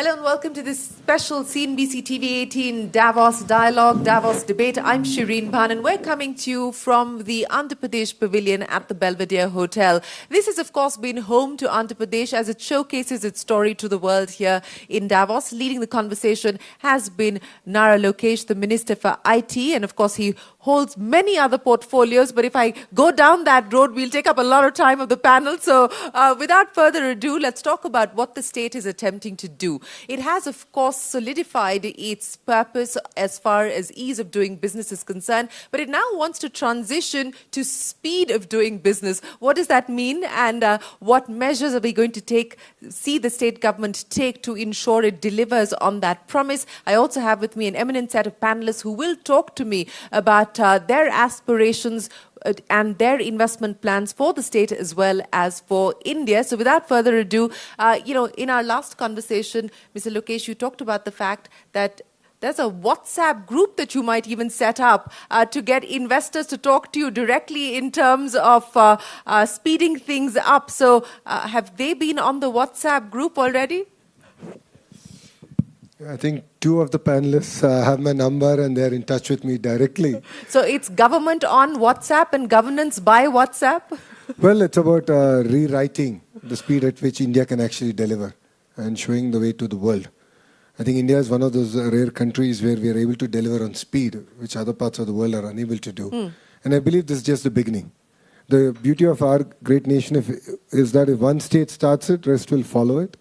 Hello and welcome to this special CNBC-TV18 Davos Dialogue, Davos Debate. I'm Shireen Bhan and we're coming to you from the Andhra Pradesh Pavilion at the Belvedere Hotel. This has of course been home to Andhra Pradesh as it showcases its story to the world here in Davos. Leading the conversation has been Nara Lokesh, the Minister for IT, and of course he holds many other portfolios, but if I go down that road, we'll take up a lot of time of the panel. So without further ado, let's talk about what the state is attempting to do. It has, of course, solidified its purpose as far as ease of doing business is concerned, but it now wants to transition to speed of doing business. What does that mean, and what measures are we going to see the state government take to ensure it delivers on that promise? I also have with me an eminent set of panelists who will talk to me about their aspirations and their investment plans for the state as well as for India. So without further ado, in our last conversation, Mr. Lokesh, you talked about the fact that there's a WhatsApp group that you might even set up to get investors to talk to you directly in terms of speeding things up. So have they been on the WhatsApp group already? I think two of the panelists have my number and they're in touch with me directly. So it's government on WhatsApp and governance by WhatsApp? Well, it's about rewriting the speed at which India can actually deliver and showing the way to the world. I think India is one of those rare countries where we are able to deliver on speed, which other parts of the world are unable to do. And I believe this is just the beginning. The beauty of our great nation is that if one state starts it, rest will follow it.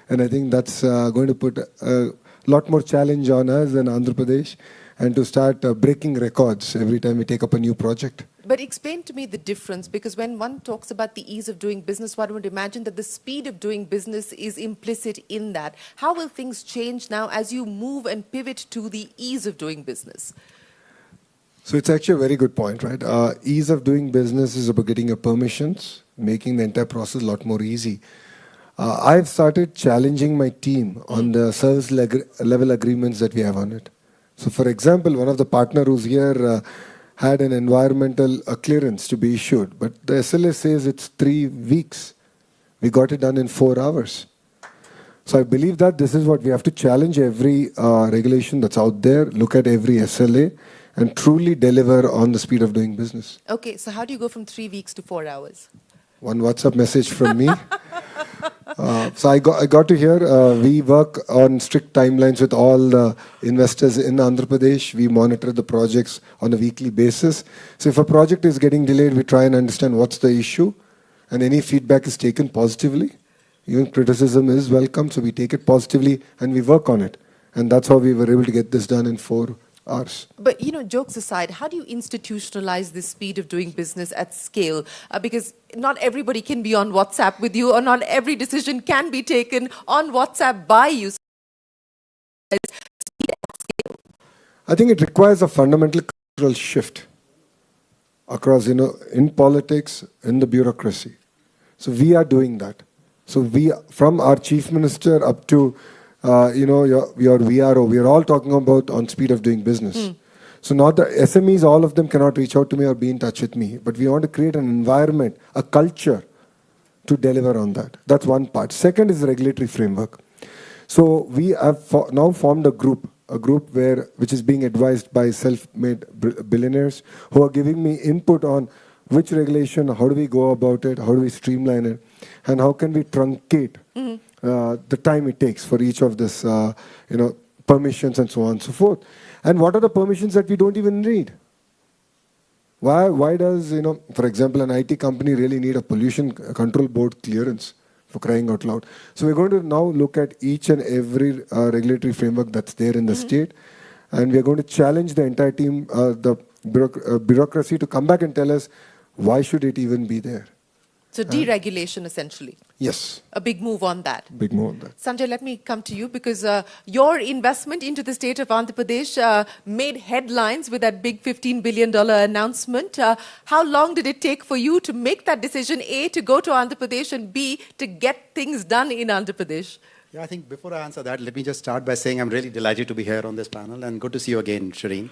And I think that's going to put a lot more challenge on us in Andhra Pradesh and to start breaking records every time we take up a new project. But explain to me the difference, because when one talks about the ease of doing business, one would imagine that the speed of doing business is implicit in that. How will things change now as you move and pivot to the ease of doing business? So it's actually a very good point, right? Ease of doing business is about getting your permissions, making the entire process a lot more easy. I've started challenging my team on the service level agreements that we have on it. So for example, one of the partner who's here had an environmental clearance to be issued, but the SLA says it's 3 weeks. We got it done in 4 hours. So I believe that this is what we have to challenge every regulation that's out there, look at every SLA and truly deliver on the speed of doing business. Okay, so how do you go from 3 weeks to 4 hours? One WhatsApp message from me. So I got to hear we work on strict timelines with all the investors in Andhra Pradesh. We monitor the projects on a weekly basis. So if a project is getting delayed, we try and understand what's the issue, and any feedback is taken positively. Even criticism is welcome, so we take it positively and we work on it. And that's how we were able to get this done in 4 hours. But, jokes aside, how do you institutionalize this speed of doing business at scale? Because not everybody can be on WhatsApp with you, or not every decision can be taken on WhatsApp by you. I think it requires a fundamental cultural shift across, in politics, in the bureaucracy. So we are doing that. So we, from our chief minister up to your VRO, we are all talking about on speed of doing business. So not the SMEs, all of them cannot reach out to me or be in touch with me, but we want to create an environment, a culture to deliver on that. That's one part. Second is the regulatory framework. So we have now formed a group which is being advised by self-made billionaires who are giving me input on which regulation, how do we go about it, how do we streamline it, and how can we truncate the time it takes for each of this, permissions and so on and so forth. And what are the permissions that we don't even need? Why does, for example, an IT company really need a pollution control board clearance, for crying out loud? So we're going to now look at each and every regulatory framework that's there in the state, and we're going to challenge the entire team, the bureaucracy, to come back and tell us why should it even be there. So deregulation, essentially. Yes. A big move on that. Big move on that. Sanjay, let me come to you, because your investment into the state of Andhra Pradesh made headlines with that big $15 billion announcement. How long did it take for you to make that decision, A, to go to Andhra Pradesh, and B, to get things done in Andhra Pradesh? Yeah, I think before I answer that, let me just start by saying I'm really delighted to be here on this panel, and good to see you again, Shireen.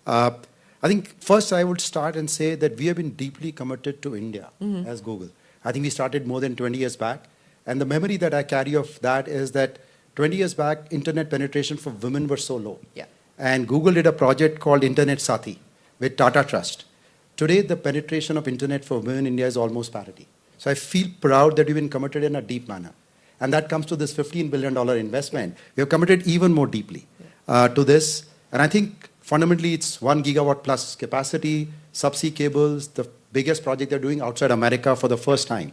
I think first I would start and say that we have been deeply committed to India as Google. I think we started more than 20 years back. And the memory that I carry of that is that 20 years back, internet penetration for women were so low. Yeah. And Google did a project called Internet Sati with Tata Trust. Today, the penetration of internet for women in India is almost parity. So I feel proud that we've been committed in a deep manner. And that comes to this $15 billion investment. We have committed even more deeply to this. And I think fundamentally it's 1 gigawatt plus capacity, subsea cables, the biggest project they're doing outside America for the first time.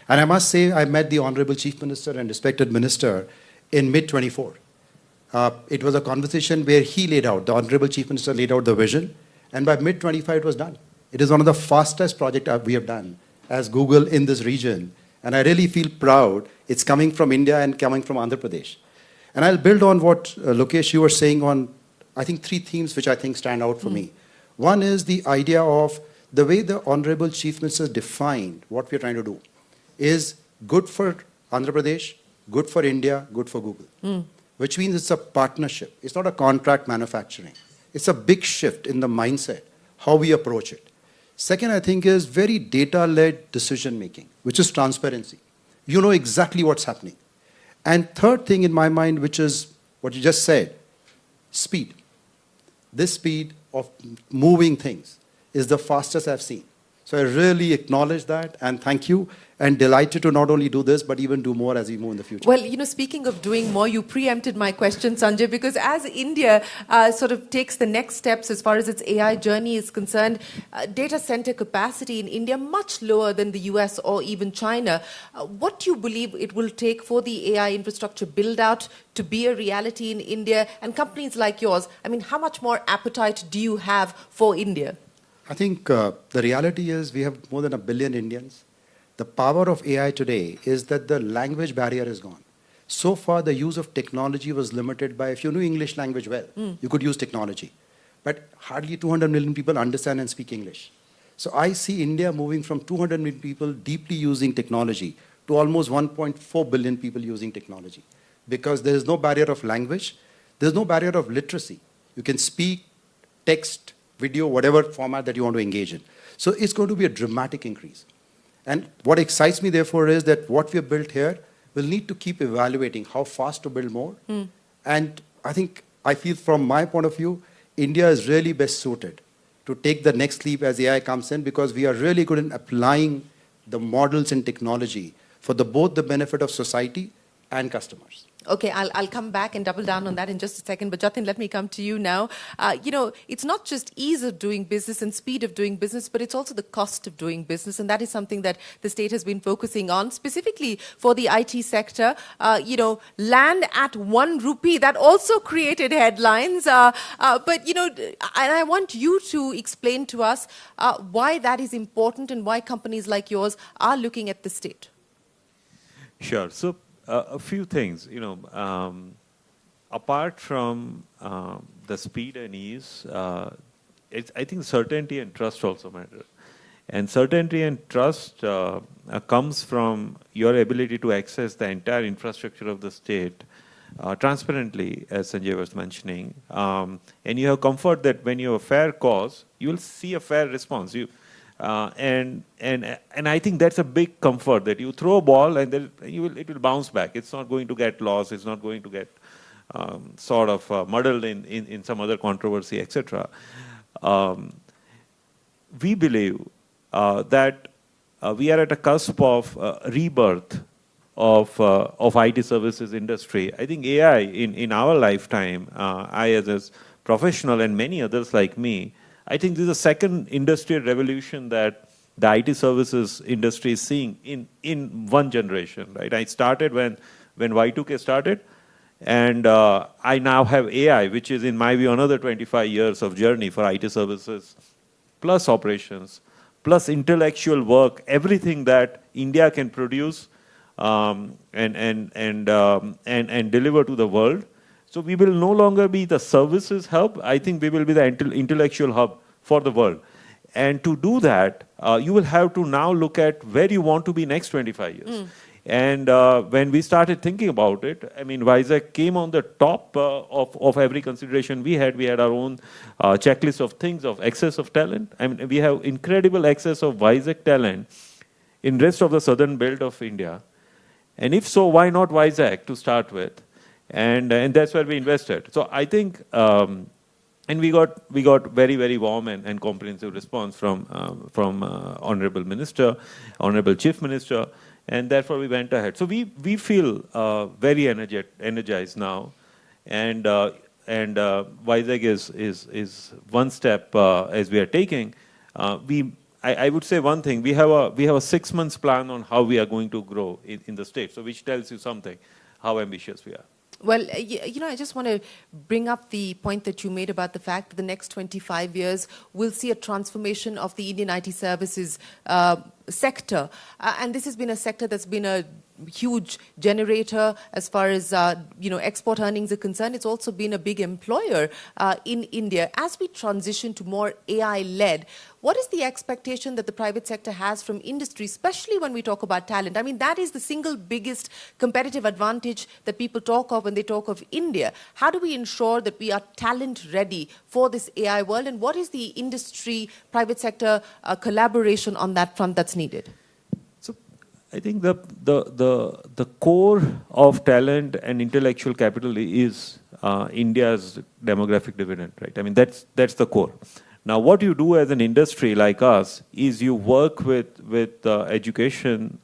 And I must say, I met the Honorable Chief Minister and respected Minister in mid-24. It was a conversation where he laid out, the Honorable Chief Minister laid out the vision, and by mid-25 it was done. It is one of the fastest projects we have done as Google in this region. And I really feel proud it's coming from India and coming from Andhra Pradesh. And I'll build on what Lokesh, you were saying on, I think, 3 themes which I think stand out for me. One is the idea of the way the Honorable Chief Minister defined what we're trying to do is good for Andhra Pradesh, good for India, good for Google. Which means it's a partnership. It's not a contract manufacturing. It's a big shift in the mindset, how we approach it. Second, I think, is very data-led decision-making, which is transparency. You know exactly what's happening. And third thing in my mind, which is what you just said, speed. This speed of moving things is the fastest I've seen. So I really acknowledge that and thank you and delighted to not only do this, but even do more as we move in the future. Well, you know, speaking of doing more, you preempted my question, Sanjay, because as India sort of takes the next steps as far as its AI journey is concerned, data center capacity in India much lower than the US or even China. What do you believe it will take for the AI infrastructure build out to be a reality in India? And companies like yours, I mean, how much more appetite do you have for India? I think the reality is we have more than 1 billion Indians. The power of AI today is that the language barrier is gone. So far, the use of technology was limited by, if you knew English language well, you could use technology. But hardly 200 million people understand and speak English. So I see India moving from 200 million people deeply using technology to almost 1.4 billion people using technology. Because there is no barrier of language, there is no barrier of literacy. You can speak, text, video, whatever format that you want to engage in. So it's going to be a dramatic increase. And what excites me, therefore, is that what we have built here will need to keep evaluating how fast to build more. And I feel from my point of view, India is really best suited to take the next leap as AI comes in because we are really good in applying the models and technology for both the benefit of society and customers. Okay, I'll come back and double down on that in just a second. But Jatin, let me come to you now. You know, it's not just ease of doing business and speed of doing business, but it's also the cost of doing business. And that is something that the state has been focusing on, specifically for the IT sector. You know, land at 1 rupee, that also created headlines. But, you know, and I want you to explain to us why that is important and why companies like yours are looking at the state. Sure. So, a few things, you know, apart from the speed and ease, I think certainty and trust also matter. And certainty and trust comes from your ability to access the entire infrastructure of the state transparently, as Sanjay was mentioning. And you have comfort that when you have a fair cause, you will see a fair response. And I think that's a big comfort that you throw a ball and then it will bounce back. It's not going to get lost. It's not going to get sort of muddled in some other controversy, etc. We believe that we are at a cusp of rebirth of IT services industry. I think AI in our lifetime, I as a professional and many others like me, I think this is the second industrial revolution that the IT services industry is seeing in one generation, right? I started when Y2K started, and I now have AI, which is, in my view, another 25 years of journey for IT services, plus operations, plus intellectual work, everything that India can produce and deliver to the world. So we will no longer be the services hub. I think we will be the intellectual hub for the world. And to do that, you will have to now look at where you want to be next 25 years. And when we started thinking about it, I mean, WISAC came on the top of every consideration we had. We had our own checklist of things, of excess of talent. I mean, we have incredible excess of WISAC talent in rest of the southern belt of India. And if so, why not WISAC to start with? and that's where we invested. So I think, and we got very, very warm and comprehensive response from Honorable Minister, Honorable Chief Minister, and therefore we went ahead. So we feel very energized now, and Vizag is one step as we are taking. I would say one thing: we have a 6 months plan on how we are going to grow in the state. So which tells you something, how ambitious we are. Well, I just want to bring up the point that you made about the fact that the next 25 years will see a transformation of the Indian IT services sector. And this has been a sector that's been a huge generator as far as, export earnings are concerned. It's also been a big employer in India. As we transition to more AI-led, what is the expectation that the private sector has from industry, especially when we talk about talent? I mean, that is the single biggest competitive advantage that people talk of when they talk of India. How do we ensure that we are talent ready for this AI world? And what is the industry, private sector collaboration on that front that's needed? So I think the core of talent and intellectual capital is India's demographic dividend, right? I mean, that's the core. Now, what you do as an industry like us is you work with education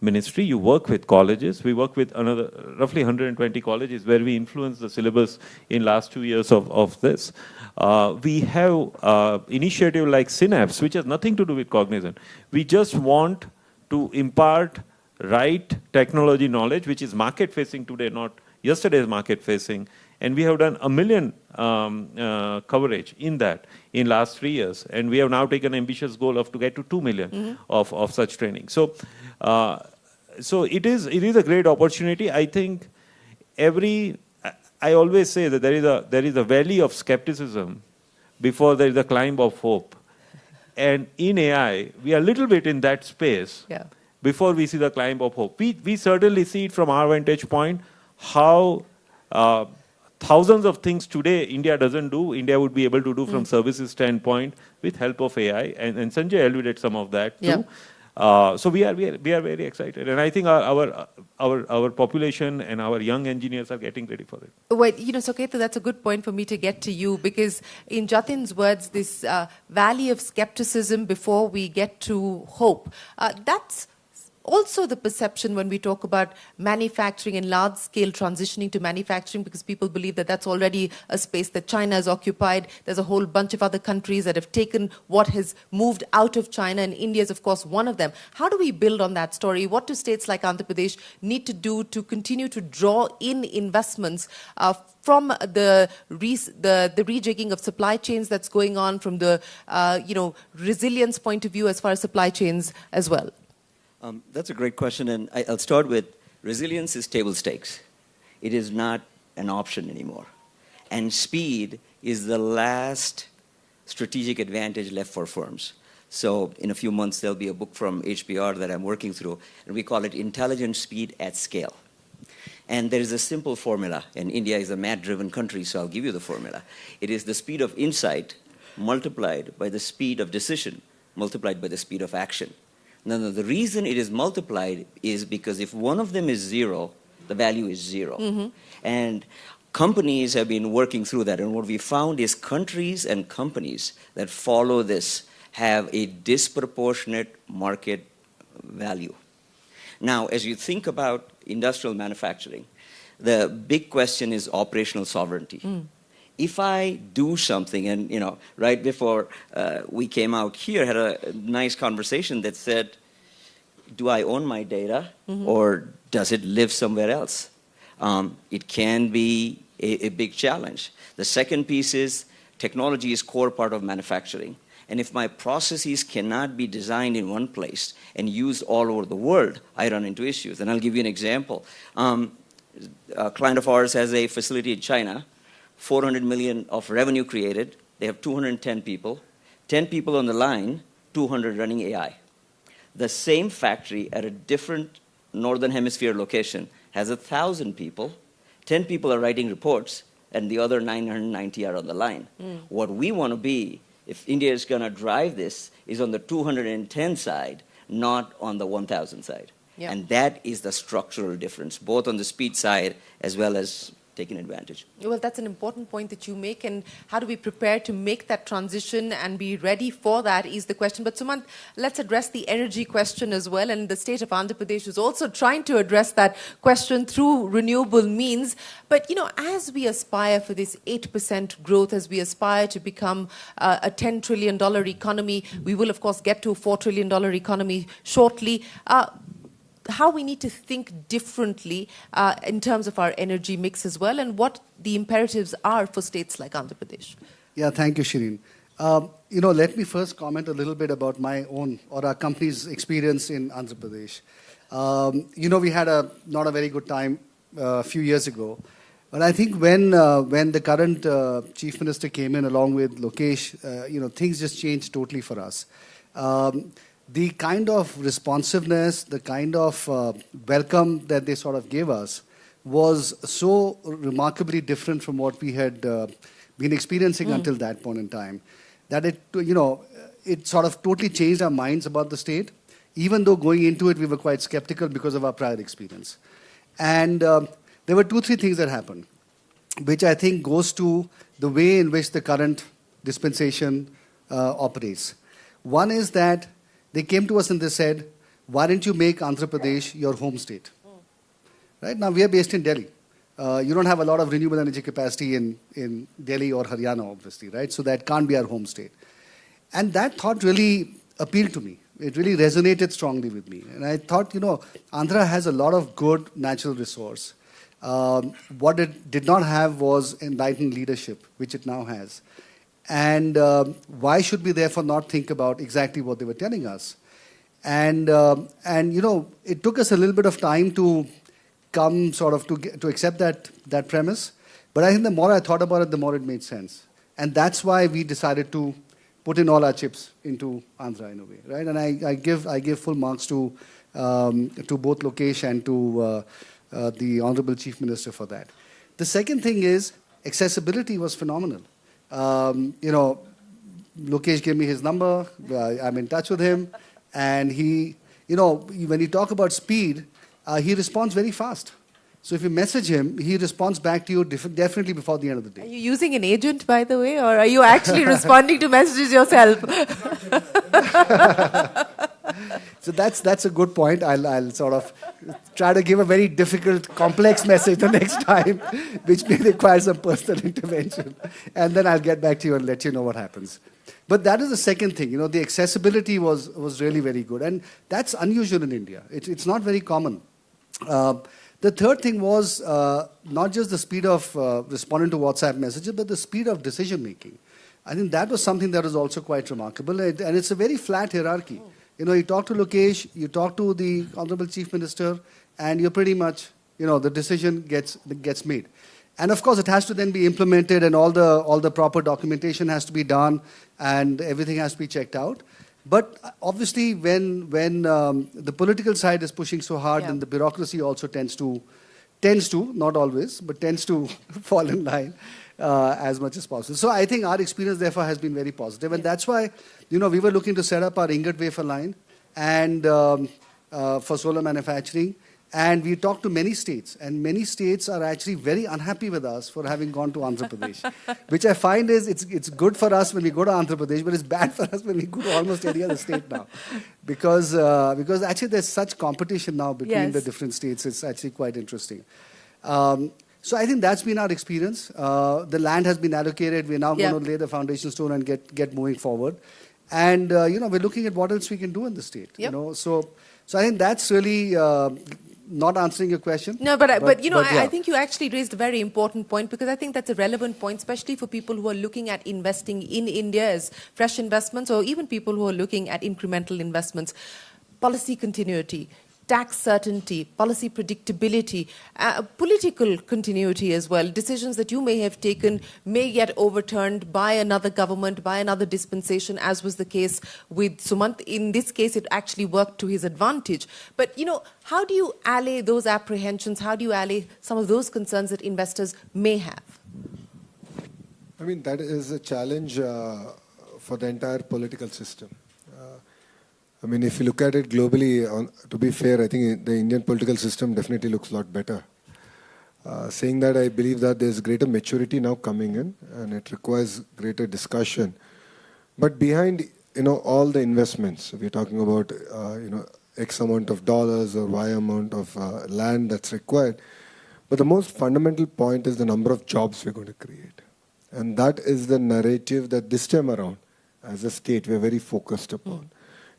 ministry, you work with colleges. We work with another roughly 120 colleges where we influence the syllabus in last 2 years of this. We have initiative like Synapse, which has nothing to do with Cognizant. We just want to impart right technology knowledge, which is market-facing today, not yesterday's market-facing. And we have done 1 million coverage in that in last 3 years. And we have now taken an ambitious goal to get to 2 million of such training. So, so it is a great opportunity. I think I always say that there is a valley of skepticism before there is a climb of hope. And in AI, we are a little bit in that space before we see the climb of hope. We certainly see it from our vantage point, how thousands of things today India doesn't do, India would be able to do from services standpoint with help of AI. And Sanjay alluded some of that too. So we are very excited, and I think our population and our young engineers are getting ready for it. Well, Suketu, that's a good point for me to get to you, because in Jatin's words, this valley of skepticism before we get to hope, that's also the perception when we talk about manufacturing and large-scale transitioning to manufacturing, because people believe that that's already a space that China has occupied. There's a whole bunch of other countries that have taken what has moved out of China, and India is, of course, one of them. How do we build on that story? What do states like Andhra Pradesh need to do to continue to draw in investments from the rejigging of supply chains that's going on, from the resilience point of view as far as supply chains as well? That's a great question, and I'll start with resilience is table stakes. It is not an option anymore. And speed is the last strategic advantage left for firms. So in a few months, there'll be a book from HBR that I'm working through, and we call it Intelligent Speed at Scale. And there is a simple formula, and India is a math-driven country, so I'll give you the formula. It is the speed of insight multiplied by the speed of decision multiplied by the speed of action. Now, the reason it is multiplied is because if one of them is 0, the value is 0. And companies have been working through that. And what we found is countries and companies that follow this have a disproportionate market value. Now, as you think about industrial manufacturing, the big question is operational sovereignty. If I do something, and right before we came out here, had a nice conversation that said, do I own my data or does it live somewhere else? It can be a big challenge. The second piece is technology is core part of manufacturing. And if my processes cannot be designed in one place and used all over the world, I run into issues. And I'll give you an example. A client of ours has a facility in China, 400 million of revenue created. They have 210 people, 10 people on the line, 200 running AI. The same factory at a different northern hemisphere location has 1,000 people, 10 people are writing reports, and the other 990 are on the line. What we want to be, if India is going to drive this, is on the 210 side, not on the 1,000 side. Yeah. And that is the structural difference, both on the speed side as well as taking advantage. Well, that's an important point that you make, and how do we prepare to make that transition and be ready for that is the question. But Sumant, let's address the energy question as well, and the state of Andhra Pradesh is also trying to address that question through renewable means. But, you know, as we aspire for this 8% growth, as we aspire to become a $10 trillion economy, we will, of course, get to a $4 trillion economy shortly. How we need to think differently in terms of our energy mix as well, and what the imperatives are for states like Andhra Pradesh. Yeah, thank you, Shireen. You know, let me first comment a little bit about my own or our company's experience in Andhra Pradesh. You know, we had not a very good time a few years ago, but I think when the current Chief Minister came in along with Lokesh, you know, things just changed totally for us. The kind of responsiveness, the kind of welcome that they sort of gave us was so remarkably different from what we had been experiencing until that point in time, that it, you know, it sort of totally changed our minds about the state, even though going into it we were quite skeptical because of our prior experience. And there were 2-3 things that happened, which I think goes to the way in which the current dispensation operates. One is that they came to us and they said, why don't you make Andhra Pradesh your home state? Right now, we are based in Delhi. You don't have a lot of renewable energy capacity in Delhi or Haryana, obviously, right? So that can't be our home state. And that thought really appealed to me. It really resonated strongly with me. And I thought, you know, Andhra has a lot of good natural resource. What it did not have was enlightened leadership, which it now has. And why should we therefore not think about exactly what they were telling us? And you know, it took us a little bit of time to come sort of to accept that premise. But I think the more I thought about it, the more it made sense. And that's why we decided to put in all our chips into Andhra in a way, right? And I give full marks to both Lokesh and to the Honorable Chief Minister for that. The second thing is accessibility was phenomenal. You know, Lokesh gave me his number. I'm in touch with him. And he, you know, when you talk about speed, he responds very fast. So if you message him, he responds back to you definitely before the end of the day. Are you using an agent, by the way, or are you actually responding to messages yourself? So that's a good point. I'll sort of try to give a very difficult, complex message the next time, which may require some personal intervention. And then I'll get back to you and let you know what happens. But that is the second thing. You know, the accessibility was really very good. And that's unusual in India. It's not very common. The third thing was not just the speed of responding to WhatsApp messages, but the speed of decision making. I think that was something that was also quite remarkable. And it's a very flat hierarchy. You know, you talk to Lokesh, you talk to the Honorable Chief Minister, and you're pretty much, you know, the decision gets made. And of course, it has to then be implemented, and all the proper documentation has to be done, and everything has to be checked out. But obviously, when the political side is pushing so hard, then the bureaucracy also tends to, not always, but tends to fall in line as much as possible. So I think our experience, therefore, has been very positive. And that's why, you know, we were looking to set up our ingot wafer line and for solar manufacturing. And we talked to many states, and many states are actually very unhappy with us for having gone to Andhra Pradesh, which I find is it's good for us when we go to Andhra Pradesh, but it's bad for us when we go to almost any other state now, because actually there's such competition now between the different states. It's actually quite interesting. So I think that's been our experience. The land has been allocated. We're now going to lay the foundation stone and get moving forward. And you know, we're looking at what else we can do in the state. You know, so I think that's really. Not answering your question. No, but you know, I think you actually raised a very important point, because I think that's a relevant point, especially for people who are looking at investing in India as fresh investments, or even people who are looking at incremental investments. Policy continuity, tax certainty, policy predictability, political continuity as well. Decisions that you may have taken may get overturned by another government, by another dispensation, as was the case with Sumant. In this case, it actually worked to his advantage. But, you know, how do you allay those apprehensions? How do you allay some of those concerns that investors may have? I mean, that is a challenge for the entire political system. I mean, if you look at it globally, to be fair, I think the Indian political system definitely looks a lot better. Saying that, I believe that there's greater maturity now coming in, and it requires greater discussion. But behind, all the investments, we're talking about, X amount of dollars or Y amount of land that's required. But the most fundamental point is the number of jobs we're going to create. And that is the narrative that this time around, as a state, we're very focused upon.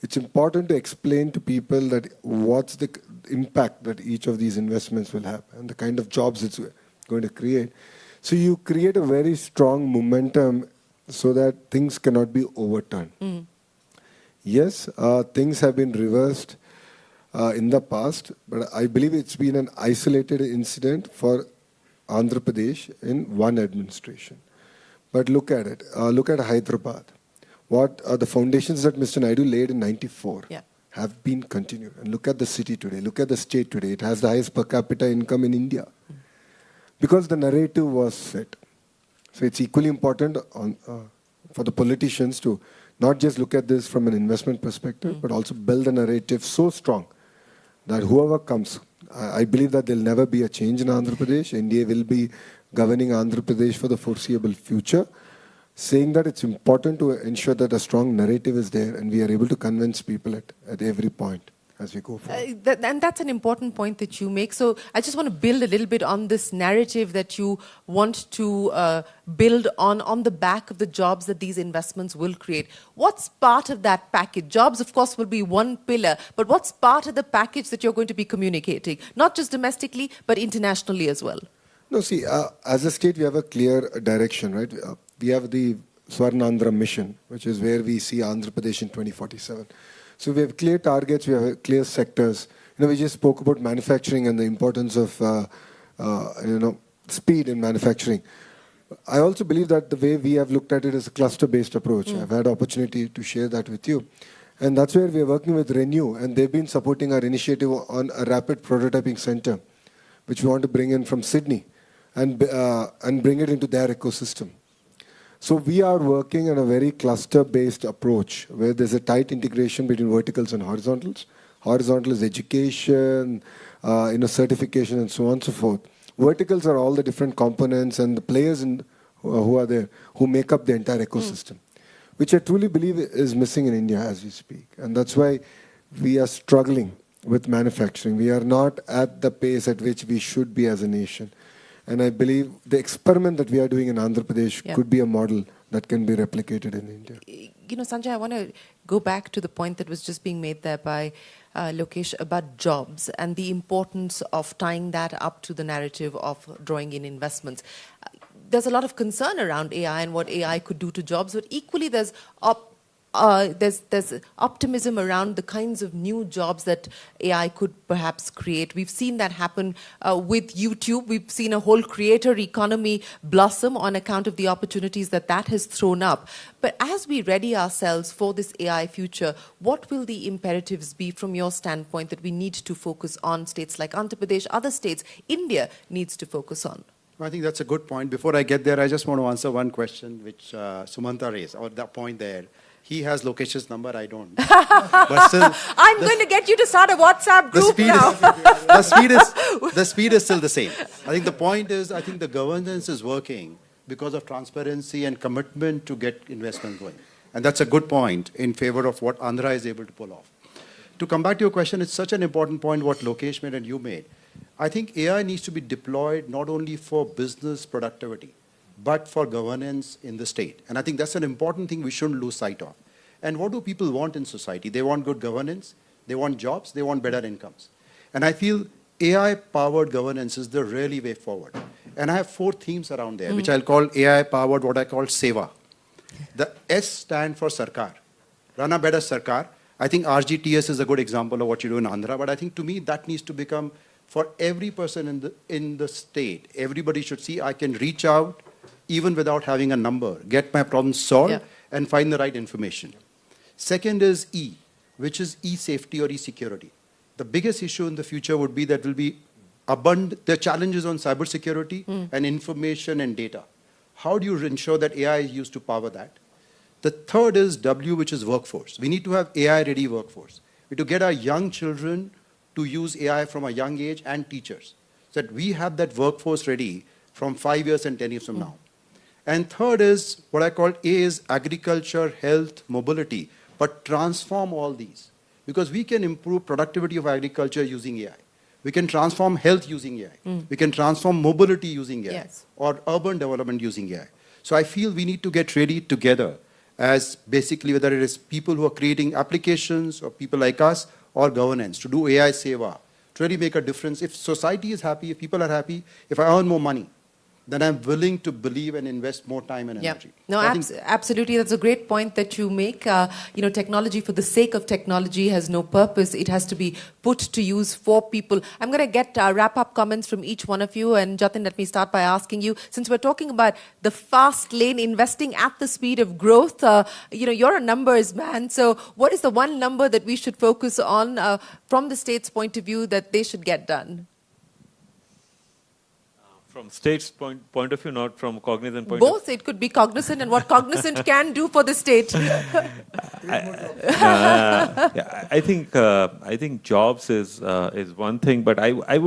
It's important to explain to people that what's the impact that each of these investments will have and the kind of jobs it's going to create. So you create a very strong momentum so that things cannot be overturned. Yes, things have been reversed in the past, but I believe it's been an isolated incident for Andhra Pradesh in one administration. But look at it. Look at Hyderabad. What are the foundations that Mr. Naidu laid in '94 have been continued. And look at the city today. Look at the state today. It has the highest per capita income in India. Because the narrative was set. So it's equally important for the politicians to not just look at this from an investment perspective, but also build a narrative so strong that whoever comes, I believe that there'll never be a change in Andhra Pradesh. India will be governing Andhra Pradesh for the foreseeable future, saying that it's important to ensure that a strong narrative is there and we are able to convince people at every point as we go forward. And that's an important point that you make. So I just want to build a little bit on this narrative that you want to build on the back of the jobs that these investments will create. What's part of that package? Jobs, of course, will be one pillar, but what's part of the package that you're going to be communicating? Not just domestically, but internationally as well. No, see, as a state, we have a clear direction, right? We have the Swarnandhra mission, which is where we see Andhra Pradesh in 2047. So we have clear targets, we have clear sectors. We just spoke about manufacturing and the importance of, speed in manufacturing. I also believe that the way we have looked at it is a cluster-based approach. I've had opportunity to share that with you. And that's where we are working with Renew, and they've been supporting our initiative on a rapid prototyping center, which we want to bring in from Sydney and bring it into their ecosystem. So we are working on a very cluster-based approach where there's a tight integration between verticals and horizontals. Horizontal is education, certification, and so on and so forth. Verticals are all the different components and the players who are there who make up the entire ecosystem, which I truly believe is missing in India as we speak. And that's why we are struggling with manufacturing. We are not at the pace at which we should be as a nation. And I believe the experiment that we are doing in Andhra Pradesh could be a model that can be replicated in India. Sanjay, I want to go back to the point that was just being made there by Lokesh about jobs and the importance of tying that up to the narrative of drawing in investments. There's a lot of concern around AI and what AI could do to jobs, but equally there's optimism around the kinds of new jobs that AI could perhaps create. We've seen that happen with YouTube. We've seen a whole creator economy blossom on account of the opportunities that has thrown up. But as we ready ourselves for this AI future, what will the imperatives be from your standpoint that we need to focus on, states like Andhra Pradesh, other states, India needs to focus on? I think that's a good point. Before I get there, I just want to answer one question which Sumanta raised, or that point there. He has Lokesh's number, I don't. But still, I'm going to get you to start a WhatsApp group now. The speed is still the same. I think the point is, I think the governance is working because of transparency and commitment to get investment going. And that's a good point in favor of what Andhra is able to pull off. To come back to your question, it's such an important point what Lokesh made and you made. I think AI needs to be deployed not only for business productivity, but for governance in the state. And I think that's an important thing we shouldn't lose sight of. And what do people want in society? They want good governance, they want jobs, they want better incomes. And I feel AI-powered governance is the really way forward. And I have 4 themes around there, which I'll call AI-powered, what I call SEVA. The S stand for Sarkar. Run a better Sarkar. I think RGTS is a good example of what you do in Andhra, but I think to me that needs to become, for every person in the state, everybody should see I can reach out, even without having a number, get my problem solved, and find the right information. Second is E, which is E-safety or E-security. The biggest issue in the future would be that will be the challenges on cybersecurity and information and data. How do you ensure that AI is used to power that? The third is W, which is workforce. We need to have AI-ready workforce. We need to get our young children to use AI from a young age and teachers, so that we have that workforce ready from 5 years and 10 years from now. And third is what I call A is agriculture, health, mobility, but transform all these. Because we can improve productivity of agriculture using AI. We can transform health using AI. We can transform mobility using AI. Yes. Or urban development using AI. So I feel we need to get ready together as basically whether it is people who are creating applications or people like us or governance to do AI seva, to really make a difference. If society is happy, if people are happy, if I earn more money, then I'm willing to believe and invest more time and energy. No, absolutely. That's a great point that you make. Technology for the sake of technology has no purpose. It has to be put to use for people. I'm going to get wrap-up comments from each one of you. And Jatin, let me start by asking you, since we're talking about the fast lane, investing at the speed of growth, you're a numbers man. So what is the one number that we should focus on from the state's point of view that they should get done? From state's point of view, not from Cognizant point of view? Both. It could be Cognizant and what Cognizant can do for the state. I think jobs is one thing, but I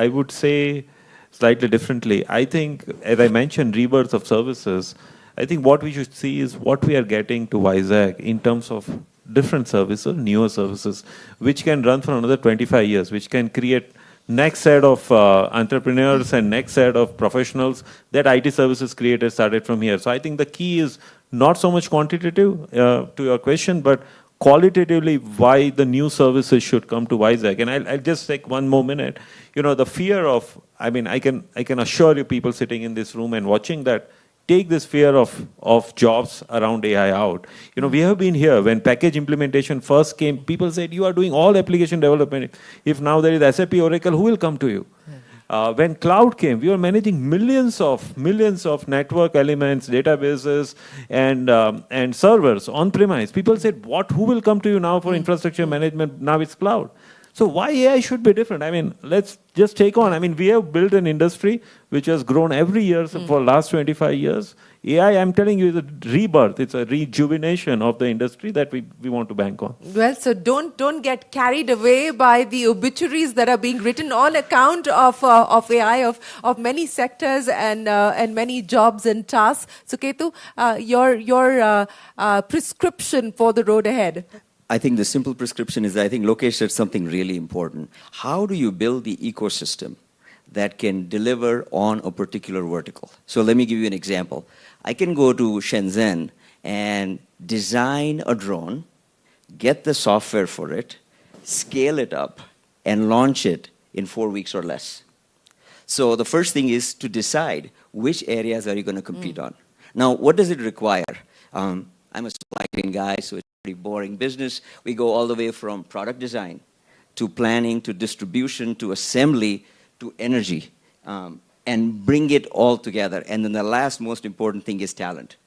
would say slightly differently. I think, as I mentioned, rebirth of services. I think what we should see is what we are getting to Vizag in terms of different services, newer services, which can run for another 25 years, which can create next set of entrepreneurs and next set of professionals that IT services creators started from here. So I think the key is not so much quantitative to your question, but qualitatively why the new services should come to Vizag. And I'll just take one more minute. The fear of, I can assure you people sitting in this room and watching that, take this fear of jobs around AI out. We have been here when package implementation first came, people said, you are doing all application development. If now there is SAP Oracle, who will come to you? When cloud came, we were managing millions of network elements, databases, and servers on-premise. People said, who will come to you now for infrastructure management? Now it's cloud. So why AI should be different? Let's just take on. We have built an industry which has grown every year for the last 25 years. AI, I'm telling you, is a rebirth. It's a rejuvenation of the industry that we want to bank on. Well, so don't get carried away by the obituaries that are being written on account of AI, of many sectors and many jobs and tasks. Suketu, your prescription for the road ahead. I think the simple prescription is, I think Lokesh said something really important. How do you build the ecosystem that can deliver on a particular vertical? So let me give you an example. I can go to Shenzhen and design a drone, get the software for it, scale it up, and launch it in 4 weeks or less. So the first thing is to decide which areas are you going to compete on. Now, what does it require? I'm a supply chain guy, so it's a pretty boring business. We go all the way from product design to planning to distribution to assembly to energy and bring it all together. And then the last most important thing is talent.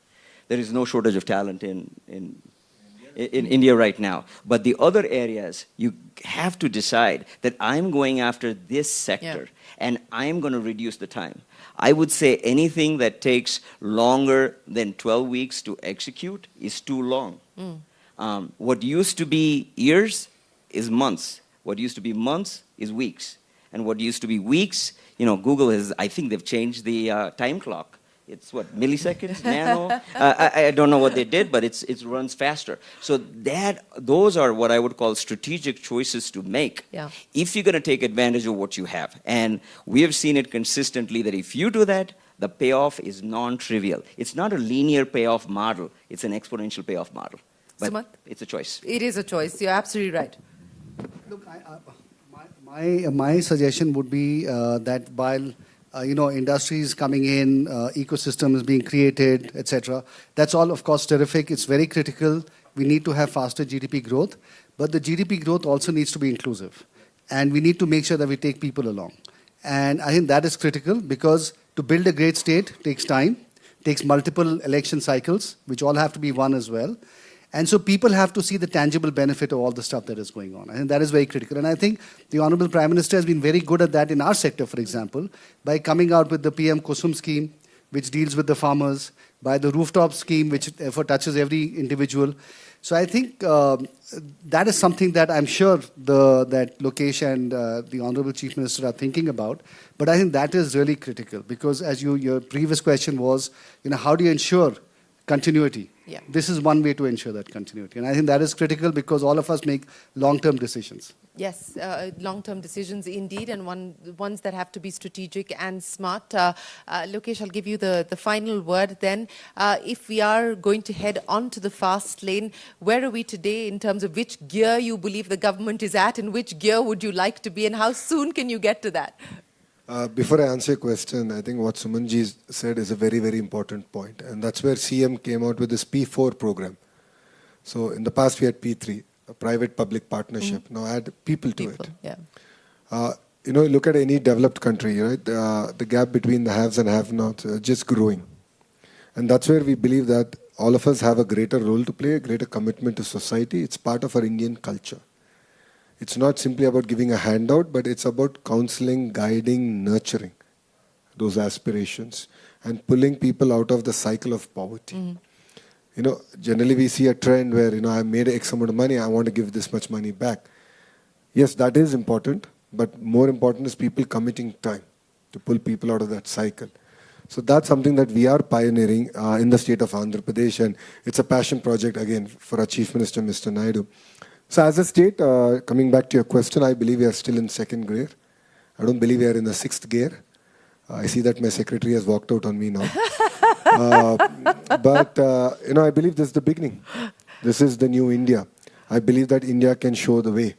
There is no shortage of talent in India right now. But the other areas, you have to decide that I'm going after this sector and I'm going to reduce the time. I would say anything that takes longer than 12 weeks to execute is too long. What used to be years is months. What used to be months is weeks. And what used to be weeks, Google has, I think they've changed the time clock. It's what, milliseconds, nano? I don't know what they did, but it runs faster. So those are what I would call strategic choices to make if you're going to take advantage of what you have. And we have seen it consistently that if you do that, the payoff is non-trivial. It's not a linear payoff model. It's an exponential payoff model. But Sumant? It's a choice. It is a choice. You're absolutely right. Look, my suggestion would be that while industry is coming in, ecosystem is being created, etc. That's all, of course, terrific. It's very critical. We need to have faster GDP growth, but the GDP growth also needs to be inclusive, and we need to make sure that we take people along. And I think that is critical because to build a great state takes time, takes multiple election cycles, which all have to be won as well. And so people have to see the tangible benefit of all the stuff that is going on. I think that is very critical. And I think the Honorable Prime Minister has been very good at that in our sector, for example, by coming out with the PM Kusum scheme, which deals with the farmers, by the rooftop scheme, which therefore touches every individual. So I think that is something that I'm sure that Lokesh and the Honorable Chief Minister are thinking about. But I think that is really critical because as your previous question was, how do you ensure continuity? Yeah. This is one way to ensure that continuity. And I think that is critical because all of us make long-term decisions. Yes, long-term decisions indeed, and ones that have to be strategic and smart. Lokesh, I'll give you the final word then. If we are going to head on to the fast lane, where are we today in terms of which gear you believe the government is at and which gear would you like to be and how soon can you get to that? Before I answer your question, I think what Sumant said is a very, very important point. And that's where CM came out with this P4 program. So in the past we had P3, a private-public partnership. Now add people to it. Yeah. Look at any developed country, right? The gap between the haves and have-nots is just growing. And that's where we believe that all of us have a greater role to play, a greater commitment to society. It's part of our Indian culture. It's not simply about giving a handout, but it's about counseling, guiding, nurturing those aspirations and pulling people out of the cycle of poverty. Generally we see a trend where, I made X amount of money, I want to give this much money back. Yes, that is important, but more important is people committing time to pull people out of that cycle. So that's something that we are pioneering in the state of Andhra Pradesh, and it's a passion project again for our Chief Minister, Mr. Naidu. So as a state, coming back to your question, I believe we are still in second gear. I don't believe we are in the sixth gear. I see that my secretary has walked out on me now. But I believe this is the beginning. This is the new India. I believe that India can show the way.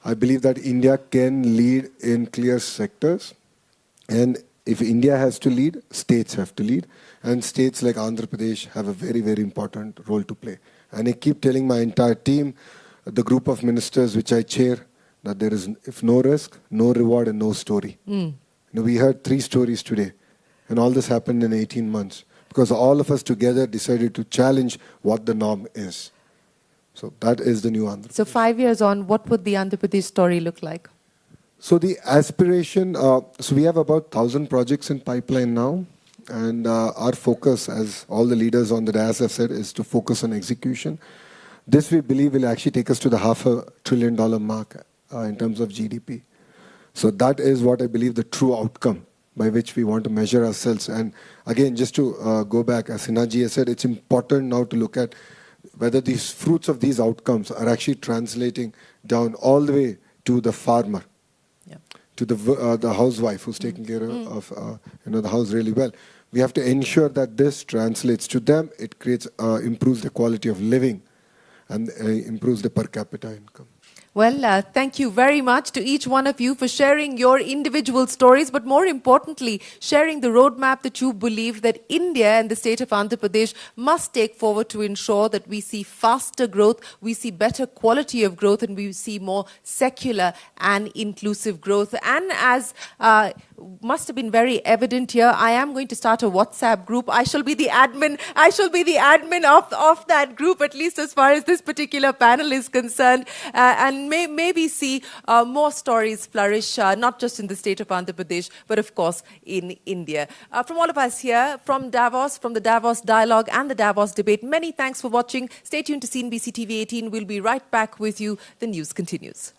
I believe that India can lead in clear sectors. And if India has to lead, states have to lead. And states like Andhra Pradesh have a very, very important role to play. And I keep telling my entire team, the group of ministers which I chair, that there is, if no risk, no reward and no story. We heard 3 stories today, and all this happened in 18 months because all of us together decided to challenge what the norm is. So that is the new Andhra Pradesh. So 5 years on, what would the Andhra Pradesh story look like? So the aspiration, so we have about 1,000 projects in pipeline now, and our focus, as all the leaders on the dais have said, is to focus on execution. This we believe will actually take us to the $500 billion mark in terms of GDP. So that is what I believe the true outcome by which we want to measure ourselves. And again, just to go back, as Sinha ji has said, it's important now to look at whether these fruits of these outcomes are actually translating down all the way to the farmer, to the housewife who's taking care of the house really well. We have to ensure that this translates to them. It creates, improves the quality of living and improves the per capita income. Well, thank you very much to each one of you for sharing your individual stories, but more importantly, sharing the roadmap that you believe that India and the state of Andhra Pradesh must take forward to ensure that we see faster growth, we see better quality of growth, and we see more secular and inclusive growth. And as must have been very evident here, I am going to start a WhatsApp group. I shall be the admin. I shall be the admin of that group, at least as far as this particular panel is concerned, and maybe see more stories flourish, not just in the state of Andhra Pradesh, but of course in India. From all of us here, from Davos, from the Davos Dialogue and the Davos Debate, many thanks for watching. Stay tuned to CNBC TV 18. We'll be right back with you. The news continues.